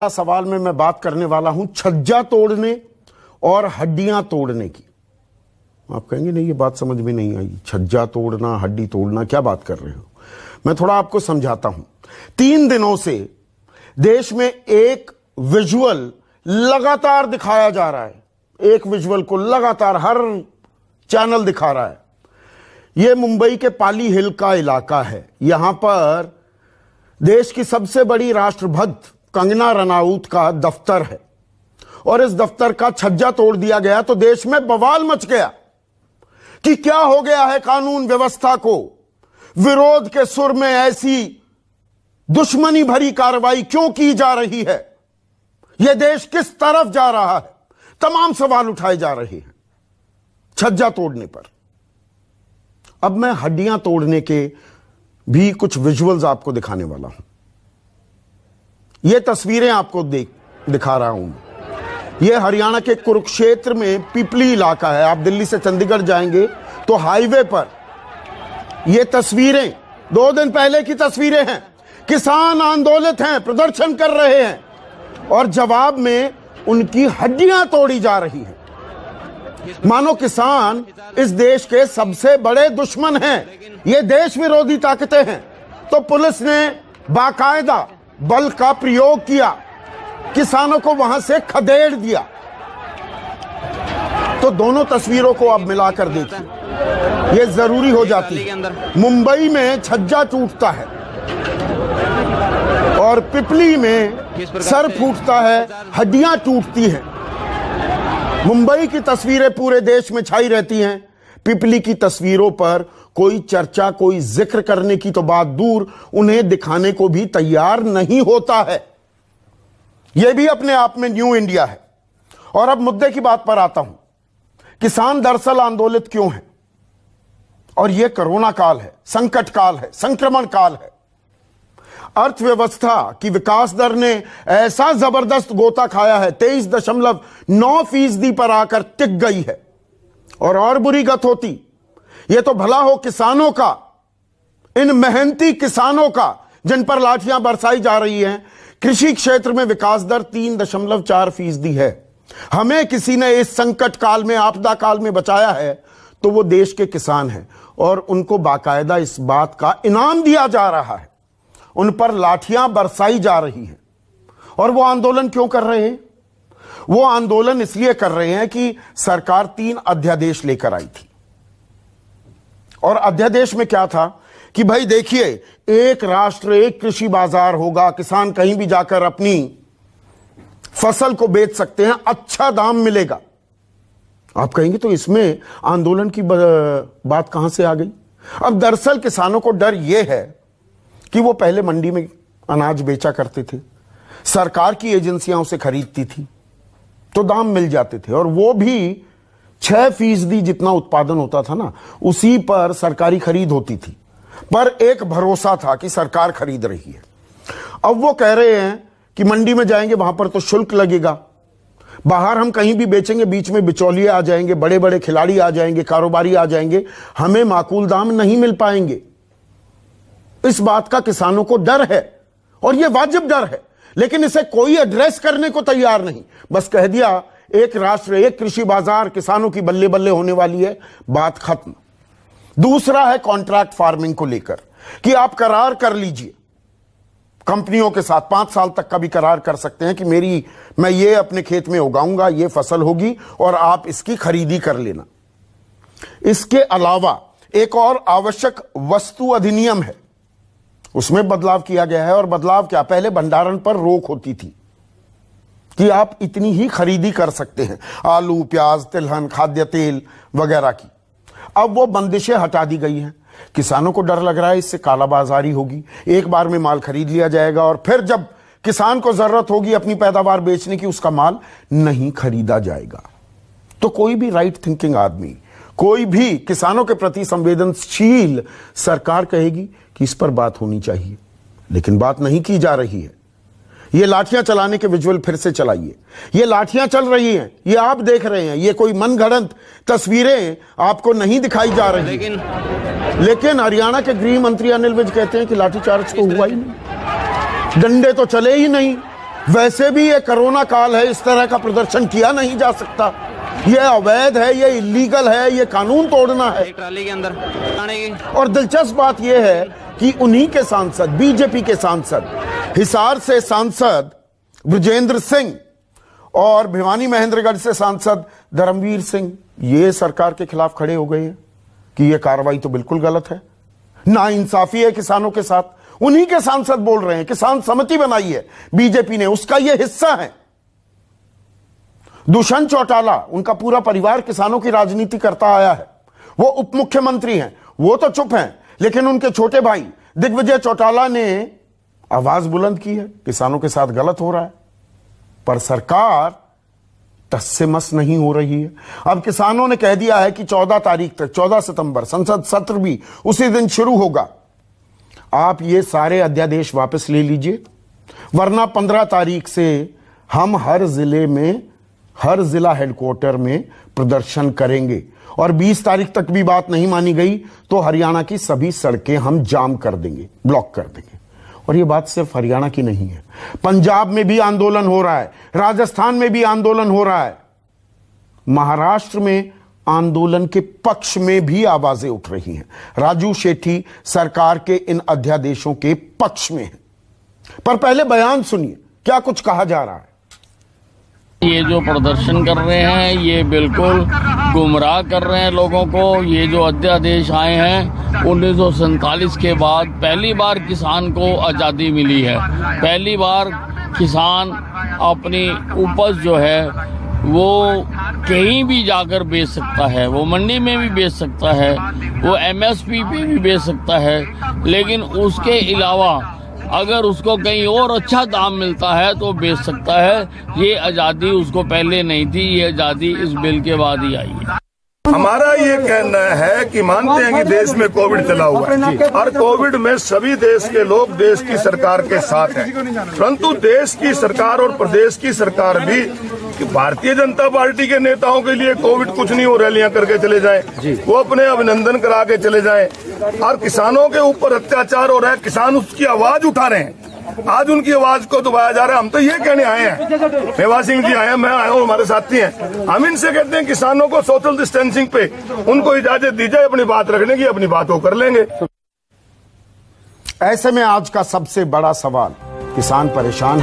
सवाल में मैं बात करने वाला हूं छज्जा तोड़ने और हड्डियां तोड़ने की। आप कहेंगे नहीं, ये बात समझ में नहीं आई, छज्जा तोड़ना हड्डी तोड़ना क्या बात कर रहे हो। मैं थोड़ा आपको समझाता हूं। 3 दिनों से देश में एक विजुअल लगातार दिखाया जा रहा है, एक विजुअल को लगातार हर चैनल दिखा रहा है। यह मुंबई के पाली हिल का इलाका है। यहां पर देश की सबसे बड़ी राष्ट्रभक्त कंगना रनाउत का दफ्तर है और इस दफ्तर का छज्जा तोड़ दिया गया तो देश में बवाल मच गया कि क्या हो गया है कानून व्यवस्था को। विरोध के सुर में ऐसी दुश्मनी भरी कार्रवाई क्यों की जा रही है, यह देश किस तरफ जा रहा है, तमाम सवाल उठाए जा रहे हैं छज्जा तोड़ने पर। अब मैं हड्डियां तोड़ने के भी कुछ विजुअल्स आपको दिखाने वाला हूं। यह तस्वीरें आपको दिखा रहा हूं। यह हरियाणा के कुरुक्षेत्र में पिपली इलाका है। आप दिल्ली से चंडीगढ़ जाएंगे तो हाईवे पर यह तस्वीरें 2 दिन पहले की तस्वीरें हैं। किसान आंदोलित हैं, प्रदर्शन कर रहे हैं और जवाब में उनकी हड्डियां तोड़ी जा रही हैं। मानो किसान इस देश के सबसे बड़े दुश्मन हैं, ये देश विरोधी ताकतें हैं। तो पुलिस ने बाकायदा बल का प्रयोग किया, किसानों को वहां से खदेड़ दिया। तो दोनों तस्वीरों को अब मिलाकर देखिए, यह जरूरी हो जाती है। मुंबई में छज्जा टूटता है और पिपली में सर फूटता है, हड्डियां टूटती हैं। मुंबई की तस्वीरें पूरे देश में छाई रहती हैं, पिपली की तस्वीरों पर कोई चर्चा, कोई जिक्र करने की तो बात दूर, उन्हें दिखाने को भी तैयार नहीं होता है। यह भी अपने आप में न्यू इंडिया है। और अब मुद्दे की बात पर आता हूं। किसान दरअसल आंदोलित क्यों हैं? और यह कोरोना काल है, संकट काल है, संक्रमण काल है। अर्थव्यवस्था की विकास दर ने ऐसा जबरदस्त गोता खाया है, 23.9% पर आकर टिक गई है। और बुरी गत होती, यह तो भला हो किसानों का, इन मेहनती किसानों का जिन पर लाठियां बरसाई जा रही हैं। कृषि क्षेत्र में विकास दर 3.4% है। हमें किसी ने इस संकट काल में, आपदा काल में बचाया है तो वो देश के किसान हैं और उनको बाकायदा इस बात का इनाम दिया जा रहा है। उन पर लाठियां बरसाई जा रही हैं। और वो आंदोलन क्यों कर रहे हैं? वो आंदोलन इसलिए कर रहे हैं कि सरकार 3 अध्यादेश लेकर आई थी। और अध्यादेश में क्या था कि भाई देखिए, एक राष्ट्र एक कृषि बाजार होगा, किसान कहीं भी जाकर अपनी फसल को बेच सकते हैं, अच्छा दाम मिलेगा। आप कहेंगे तो इसमें आंदोलन की बात कहां से आ गई? अब दरअसल किसानों को डर यह है कि वो पहले मंडी में अनाज बेचा करते थे, सरकार की एजेंसियां उसे खरीदती थी तो दाम मिल जाते थे और वो भी 6% जितना उत्पादन होता था ना, उसी पर सरकारी खरीद होती थी। पर एक भरोसा था कि सरकार खरीद रही है। अब वो कह रहे हैं कि मंडी में जाएंगे वहां पर तो शुल्क लगेगा, बाहर हम कहीं भी बेचेंगे बीच में बिचौलिए आ जाएंगे, बड़े बड़े खिलाड़ी आ जाएंगे, कारोबारी आ जाएंगे, हमें माकूल दाम नहीं मिल पाएंगे। इस बात का किसानों को डर है और यह वाजिब डर है, लेकिन इसे कोई एड्रेस करने को तैयार नहीं। बस कह दिया एक राष्ट्र एक कृषि बाजार, किसानों की बल्ले बल्ले होने वाली है, बात खत्म। दूसरा है कॉन्ट्रैक्ट फार्मिंग को लेकर कि आप करार कर लीजिए कंपनियों के साथ, 5 साल तक का भी करार कर सकते हैं कि मैं ये अपने खेत में उगाऊंगा, ये फसल होगी और आप इसकी खरीदी कर लेना। इसके अलावा एक और आवश्यक वस्तु अधिनियम है, उसमें बदलाव किया गया है। और बदलाव क्या? पहले भंडारण पर रोक होती थी कि आप इतनी ही खरीदी कर सकते हैं, आलू, प्याज, तिलहन, खाद्य तेल वगैरह की। अब वो बंदिशें हटा दी गई हैं। किसानों को डर लग रहा है इससे कालाबाजारी होगी, एक बार में माल खरीद लिया जाएगा और फिर जब किसान को जरूरत होगी अपनी पैदावार बेचने की, उसका माल नहीं खरीदा जाएगा। तो कोई भी राइट थिंकिंग आदमी, कोई भी किसानों के प्रति संवेदनशील सरकार कहेगी कि इस पर बात होनी चाहिए, लेकिन बात नहीं की जा रही है। ये लाठियां चलाने के विजुअल फिर से चलाइए। ये लाठियां चल रही हैं, ये आप देख रहे हैं, ये कोई मनगढ़ंत तस्वीरें आपको नहीं दिखाई जा रही। लेकिन हरियाणा के गृह मंत्री अनिल विज कहते हैं कि लाठीचार्ज तो हुआ ही नहीं, डंडे तो चले ही नहीं, वैसे भी ये कोरोना काल है, इस तरह का प्रदर्शन किया नहीं जा सकता। ये अवैध है, ये इलीगल है, ये कानून तोड़ना है। एक ट्राली के अंदर आने की। और दिलचस्प बात यह है कि उन्हीं के सांसद, बीजेपी के सांसद, हिसार से सांसद ब्रजेंद्र सिंह और भिवानी महेंद्रगढ़ से सांसद धर्मवीर सिंह, ये सरकार के खिलाफ खड़े हो गए हैं कि यह कार्रवाई तो बिल्कुल गलत है, नाइंसाफी है किसानों के साथ। उन्हीं के सांसद बोल रहे हैं, किसान समिति बनाई है बीजेपी ने, उसका यह हिस्सा है। दुष्यंत चौटाला, उनका पूरा परिवार किसानों की राजनीति करता आया है, वो उप मुख्यमंत्री हैं, वो तो चुप हैं, लेकिन उनके छोटे भाई दिग्विजय चौटाला ने आवाज बुलंद की है, किसानों के साथ गलत हो रहा है, पर सरकार टस से मस नहीं हो रही है। अब किसानों ने कह दिया है कि 14 तारीख तक, 14 सितंबर संसद सत्र भी उसी दिन शुरू होगा। आप ये सारे अध्यादेश वापस ले लीजिए, वरना 15 तारीख से हम हर जिले में, हर जिला हेडक्वार्टर में प्रदर्शन करेंगे। और 20 तारीख तक भी बात नहीं मानी गई तो हरियाणा की सभी सड़कें हम जाम कर देंगे, ब्लॉक कर देंगे। और ये बात सिर्फ हरियाणा की नहीं है, पंजाब में भी आंदोलन हो रहा है, राजस्थान में भी आंदोलन हो रहा है, महाराष्ट्र में आंदोलन के पक्ष में भी आवाजें उठ रही हैं। राजू शेट्टी सरकार के इन अध्यादेशों के पक्ष में है। पर पहले बयान सुनिए, क्या कुछ कहा जा रहा है। ये जो प्रदर्शन कर रहे हैं ये बिल्कुल गुमराह कर रहे हैं लोगों को। ये जो अध्यादेश आए हैं 1947 के बाद पहली बार किसान को आज़ादी मिली है। पहली बार किसान अपनी उपज जो है वो कहीं भी जाकर बेच सकता है, वो मंडी में भी बेच सकता है, वो MSP पे भी बेच सकता है, लेकिन उसके अलावा अगर उसको कहीं और अच्छा दाम मिलता है तो बेच सकता है। ये आज़ादी उसको पहले नहीं थी, ये आज़ादी इस बिल के बाद ही आई है। हमारा ये कहना है कि मानते हैं कि देश में कोविड चला हुआ है और कोविड में सभी देश के लोग देश की सरकार के साथ हैं, परंतु देश की सरकार और प्रदेश की सरकार भी भारतीय जनता पार्टी के नेताओं के लिए कोविड कुछ नहीं हो, रैलियां करके चले जाएं, वो अपने अभिनंदन करा के चले जाएं, और किसानों के ऊपर अत्याचार हो रहा है, किसान उसकी आवाज उठा रहे हैं। आज उनकी आवाज को दबाया जा रहा है। हम तो ये कहने आए हैं, मेवा सिंह जी आए हैं, मैं आया हूँ, हमारे साथी हैं, हम इनसे कहते हैं किसानों को सोशल डिस्टेंसिंग पे उनको इजाजत दी जाए, अपनी बात रखने की, अपनी बात वो कर लेंगे। ऐसे में आज का सबसे बड़ा सवाल, किसान परेशान है।